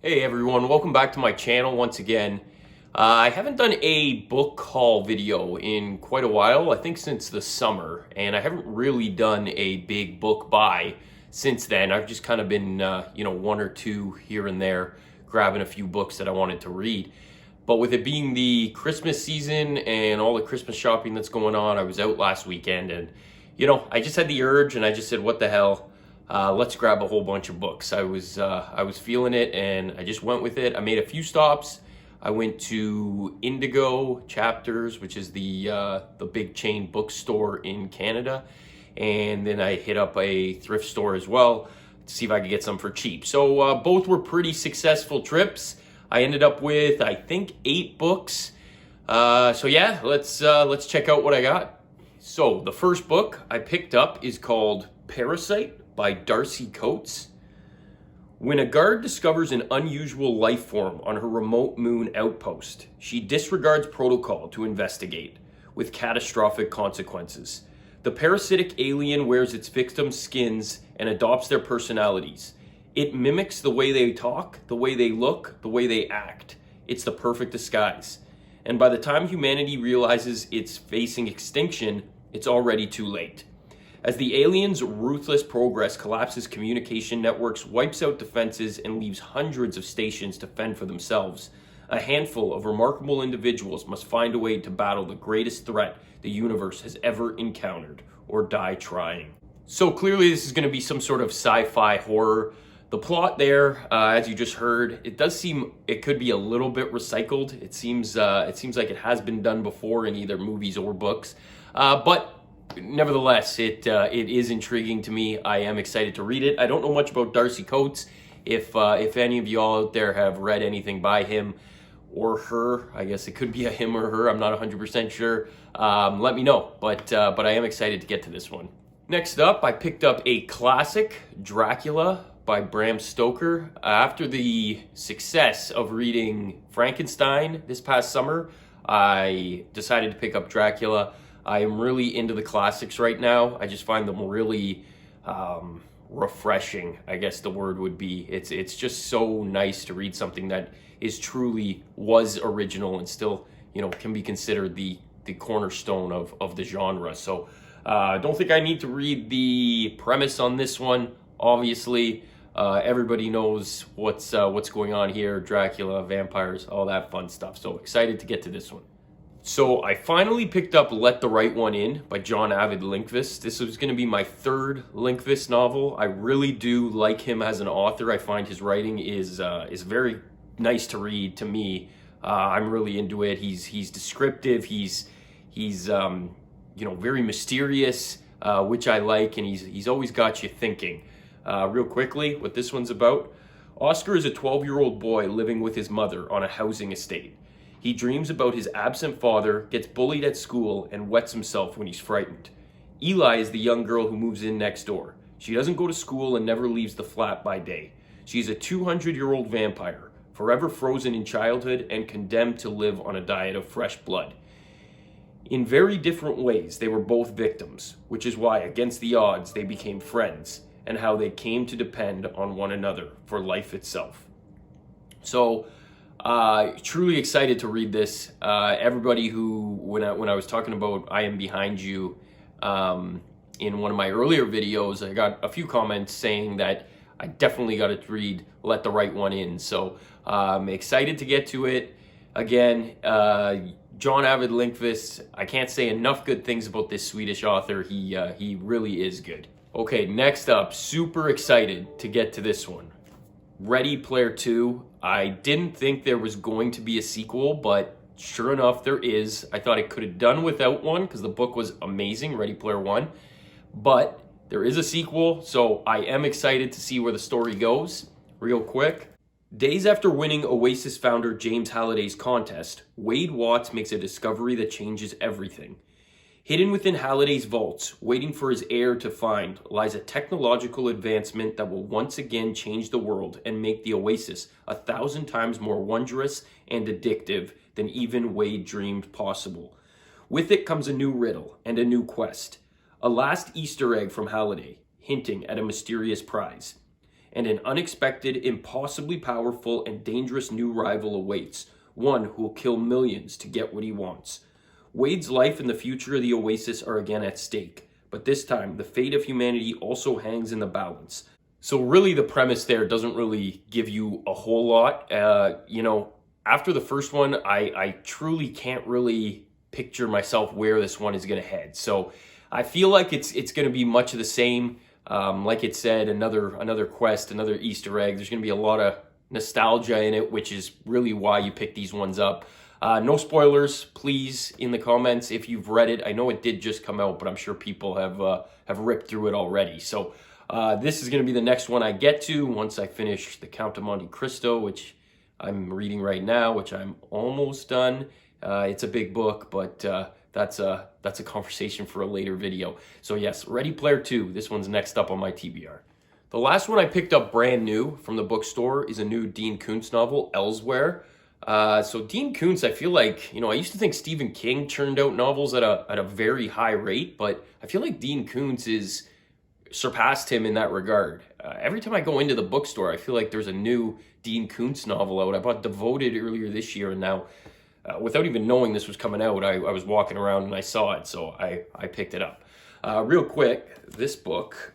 Hey everyone, welcome back to my channel once again. I haven't done a book haul video in quite a while, I think since the summer, and I haven't really done a big book buy since then. I've just kind of been, one or two here and there, grabbing a few books that I wanted to read. But with it being the Christmas season and all the Christmas shopping that's going on, I was out last weekend and, I just had the urge and I just said, what the hell? Let's grab a whole bunch of books. I was feeling it and I just went with it. I made a few stops. I went to Indigo Chapters, which is the big chain bookstore in Canada, and then I hit up a thrift store as well to see if I could get some for cheap. So both were pretty successful trips. I ended up with, I think, 8 books. So yeah, let's check out what I got. So the first book I picked up is called Parasite by Darcy Coates. When a guard discovers an unusual life form on her remote moon outpost, she disregards protocol to investigate, with catastrophic consequences. The parasitic alien wears its victims' skins and adopts their personalities. It mimics the way they talk, the way they look, the way they act. It's the perfect disguise. And by the time humanity realizes it's facing extinction, it's already too late. As the aliens' ruthless progress collapses communication networks, wipes out defenses, and leaves hundreds of stations to fend for themselves, a handful of remarkable individuals must find a way to battle the greatest threat the universe has ever encountered, or die trying. So clearly this is going to be some sort of sci-fi horror. The plot there, as you just heard, it does seem it could be a little bit recycled. It seems like it has been done before in either movies or books, but nevertheless, it is intriguing to me. I am excited to read it. I don't know much about Darcy Coates. If any of y'all out there have read anything by him or her, I guess it could be a him or her. I'm not 100% sure. Let me know. But I am excited to get to this one. Next up, I picked up a classic, Dracula by Bram Stoker. After the success of reading Frankenstein this past summer, I decided to pick up Dracula. I am really into the classics right now. I just find them really refreshing, I guess the word would be. It's just so nice to read something that was original and still, can be considered the cornerstone of the genre. So I don't think I need to read the premise on this one. Obviously, everybody knows what's going on here. Dracula, vampires, all that fun stuff. So excited to get to this one. So I finally picked up Let the Right One In by John Avid Linkvist. This was going to be my third Linkvist novel. I really do like him as an author. I find his writing is very nice to read to me. I'm really into it. He's descriptive. He's very mysterious, which I like, and he's always got you thinking. Real quickly, what this one's about. Oscar is a 12-year-old boy living with his mother on a housing estate. He dreams about his absent father, gets bullied at school, and wets himself when he's frightened. Eli is the young girl who moves in next door. She doesn't go to school and never leaves the flat by day. She's a 200-year-old vampire, forever frozen in childhood and condemned to live on a diet of fresh blood. In very different ways, they were both victims, which is why, against the odds, they became friends, and how they came to depend on one another for life itself. So, truly excited to read this. Everybody who, when I was talking about I Am Behind You in one of my earlier videos, I got a few comments saying that I definitely got to read Let the Right One In. So I'm excited to get to it. Again, John Avid Linkvist, I can't say enough good things about this Swedish author. He really is good. Okay, next up, super excited to get to this one. Ready Player 2. I didn't think there was going to be a sequel, but sure enough, there is. I thought it could have done without one because the book was amazing, Ready Player 1. But there is a sequel, so I am excited to see where the story goes. Real quick. Days after winning Oasis founder James Halliday's contest, Wade Watts makes a discovery that changes everything. Hidden within Halliday's vaults, waiting for his heir to find, lies a technological advancement that will once again change the world and make the Oasis 1,000 times more wondrous and addictive than even Wade dreamed possible. With it comes a new riddle and a new quest, a last Easter egg from Halliday, hinting at a mysterious prize. and an unexpected, impossibly powerful, and dangerous new rival awaits, one who will kill millions to get what he wants. Wade's life and the future of the Oasis are again at stake, but this time the fate of humanity also hangs in the balance. So really the premise there doesn't really give you a whole lot. After the first one, I truly can't really picture myself where this one is going to head. So I feel like it's going to be much of the same. Like it said, another quest, another Easter egg. There's going to be a lot of nostalgia in it, which is really why you pick these ones up. No spoilers, please, in the comments if you've read it. I know it did just come out, but I'm sure people have ripped through it already. So this is going to be the next one I get to once I finish The Count of Monte Cristo, which I'm reading right now, which I'm almost done. It's a big book, but that's a conversation for a later video. So yes, Ready Player 2. This one's next up on my TBR. The last one I picked up brand new from the bookstore is a new Dean Koontz novel, Elsewhere. So Dean Koontz, I feel like, I used to think Stephen King churned out novels at a very high rate, but I feel like Dean Koontz is surpassed him in that regard. Every time I go into the bookstore, I feel like there's a new Dean Koontz novel out. I bought Devoted earlier this year, and now, without even knowing this was coming out, I was walking around and I saw it, so I picked it up. Real quick, this book.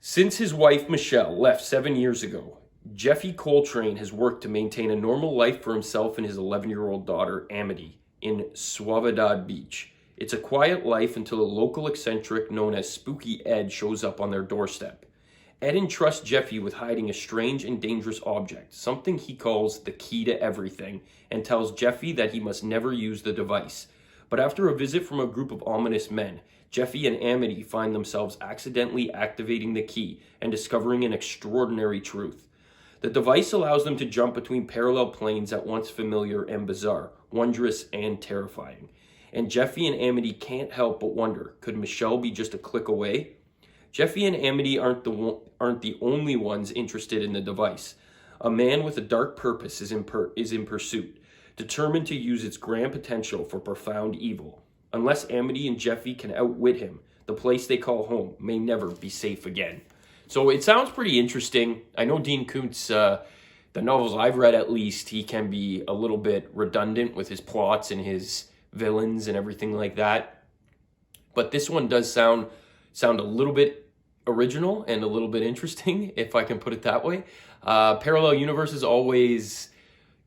Since his wife Michelle left 7 years ago, Jeffy Coltrane has worked to maintain a normal life for himself and his 11-year-old daughter, Amity, in Suavidad Beach. It's a quiet life until a local eccentric known as Spooky Ed shows up on their doorstep. Ed entrusts Jeffy with hiding a strange and dangerous object, something he calls the key to everything, and tells Jeffy that he must never use the device. But after a visit from a group of ominous men, Jeffy and Amity find themselves accidentally activating the key and discovering an extraordinary truth. The device allows them to jump between parallel planes at once familiar and bizarre, wondrous and terrifying. And Jeffy and Amity can't help but wonder, could Michelle be just a click away? Jeffy and Amity aren't the only ones interested in the device. A man with a dark purpose is in pursuit, determined to use its grand potential for profound evil. Unless Amity and Jeffy can outwit him, the place they call home may never be safe again. So it sounds pretty interesting. I know Dean Koontz, the novels I've read at least, he can be a little bit redundant with his plots and his villains and everything like that. But this one does sound a little bit original and a little bit interesting, if I can put it that way. Parallel universes always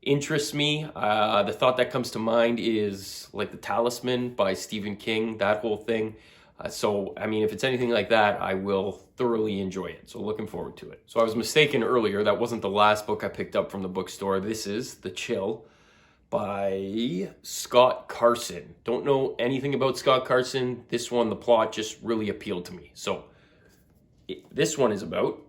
interests me. The thought that comes to mind is like The Talisman by Stephen King, that whole thing. So, I mean, if it's anything like that, I will thoroughly enjoy it. So looking forward to it. So I was mistaken earlier. That wasn't the last book I picked up from the bookstore. This is The Chill by Scott Carson. Don't know anything about Scott Carson. This one, the plot just really appealed to me. So this one is about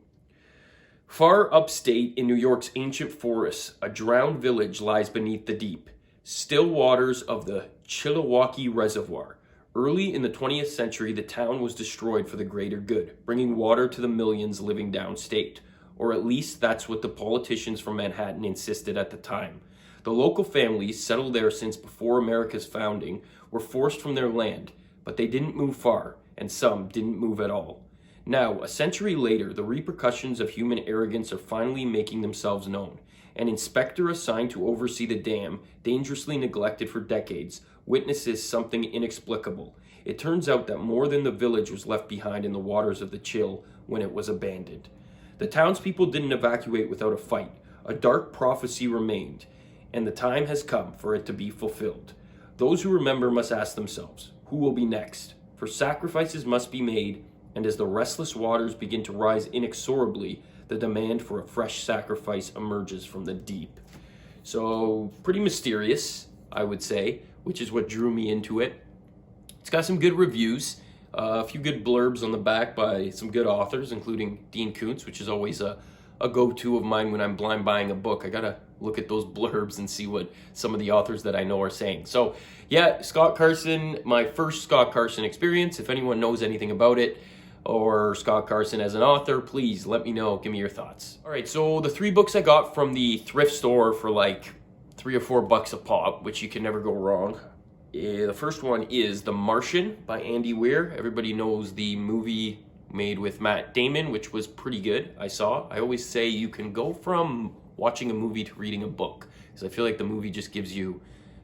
far upstate in New York's ancient forests, a drowned village lies beneath the deep, still waters of the Chilliwackee Reservoir. Early in the 20th century, the town was destroyed for the greater good, bringing water to the millions living downstate. Or at least that's what the politicians from Manhattan insisted at the time. The local families, settled there since before America's founding, were forced from their land, but they didn't move far, and some didn't move at all. Now, a century later, the repercussions of human arrogance are finally making themselves known. An inspector assigned to oversee the dam, dangerously neglected for decades, witnesses something inexplicable. It turns out that more than the village was left behind in the waters of the Chill when it was abandoned. The townspeople didn't evacuate without a fight. A dark prophecy remained, and the time has come for it to be fulfilled. Those who remember must ask themselves, who will be next? For sacrifices must be made, and as the restless waters begin to rise inexorably, the demand for a fresh sacrifice emerges from the deep. So, pretty mysterious, I would say, which is what drew me into it. It's got some good reviews, a few good blurbs on the back by some good authors, including Dean Koontz, which is always a go-to of mine when I'm blind buying a book. I gotta look at those blurbs and see what some of the authors that I know are saying. So, yeah, Scott Carson, my first Scott Carson experience. If anyone knows anything about it, or Scott Carson as an author, please let me know. Give me your thoughts. All right, so the 3 books I got from the thrift store for like $3 or $4 a pop, which you can never go wrong. The first one is The Martian by Andy Weir. Everybody knows the movie made with Matt Damon, which was pretty good. I always say you can go from watching a movie to reading a book, because I feel like the movie just gives you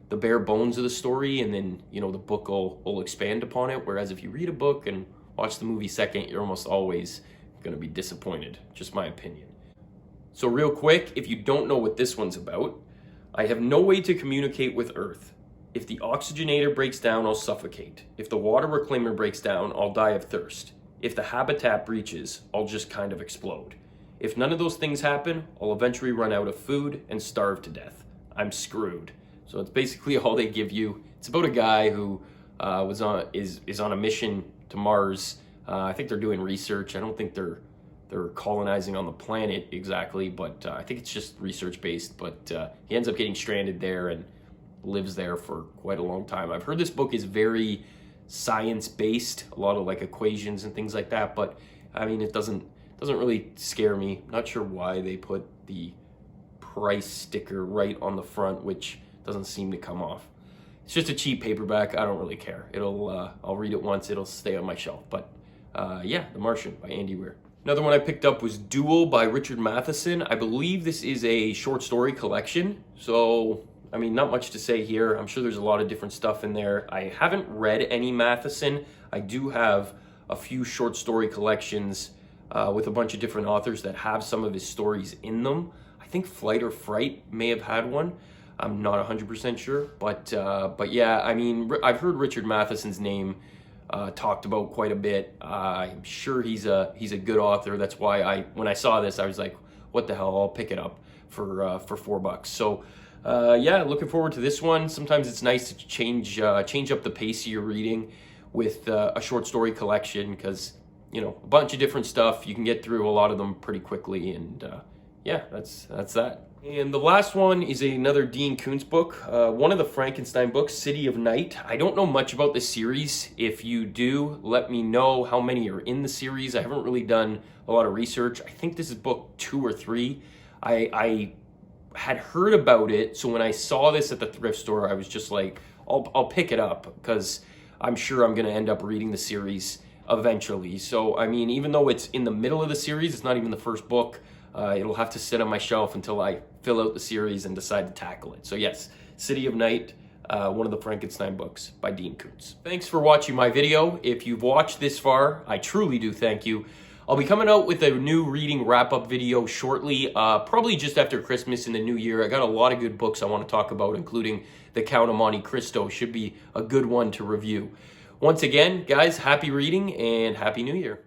the bare bones of the story, and then, you know, the book will expand upon it. Whereas if you read a book and watch the movie second, you're almost always going to be disappointed. Just my opinion. So real quick, if you don't know what this one's about, I have no way to communicate with Earth. If the oxygenator breaks down, I'll suffocate. If the water reclaimer breaks down, I'll die of thirst. If the habitat breaches, I'll just kind of explode. If none of those things happen, I'll eventually run out of food and starve to death. I'm screwed. So it's basically all they give you. It's about a guy who is on a mission to Mars. I think they're doing research. I don't think they're colonizing on the planet exactly, but I think it's just research based. But he ends up getting stranded there and lives there for quite a long time. I've heard this book is very science based, a lot of like equations and things like that, but I mean, it doesn't really scare me. Not sure why they put the price sticker right on the front, which doesn't seem to come off. It's just a cheap paperback. I don't really care. I'll read it once, it'll stay on my shelf. But yeah, The Martian by Andy Weir. Another one I picked up was Duel by Richard Matheson. I believe this is a short story collection, so I mean, not much to say here. I'm sure there's a lot of different stuff in there. I haven't read any Matheson. I do have a few short story collections with a bunch of different authors that have some of his stories in them. I think Flight or Fright may have had one. I'm not 100% sure, but yeah, I mean, I've heard Richard Matheson's name talked about quite a bit. I'm sure he's a good author. That's why when I saw this, I was like, what the hell? I'll pick it up for $4. So. Yeah, looking forward to this one. Sometimes it's nice to change up the pace of your reading with a short story collection, because, you know, a bunch of different stuff. You can get through a lot of them pretty quickly, and yeah, that's that. And the last one is another Dean Koontz book, one of the Frankenstein books, City of Night. I don't know much about the series. If you do, let me know how many are in the series. I haven't really done a lot of research. I think this is book 2 or 3. I had heard about it, so when I saw this at the thrift store, I was just like, I'll pick it up, because I'm sure I'm going to end up reading the series eventually. So, I mean, even though it's in the middle of the series, it's not even the first book, it'll have to sit on my shelf until I fill out the series and decide to tackle it. So yes, City of Night, one of the Frankenstein books by Dean Koontz. Thanks for watching my video. If you've watched this far, I truly do thank you. I'll be coming out with a new reading wrap-up video shortly, probably just after Christmas in the new year. I got a lot of good books I want to talk about, including The Count of Monte Cristo. Should be a good one to review. Once again, guys, happy reading and Happy New Year.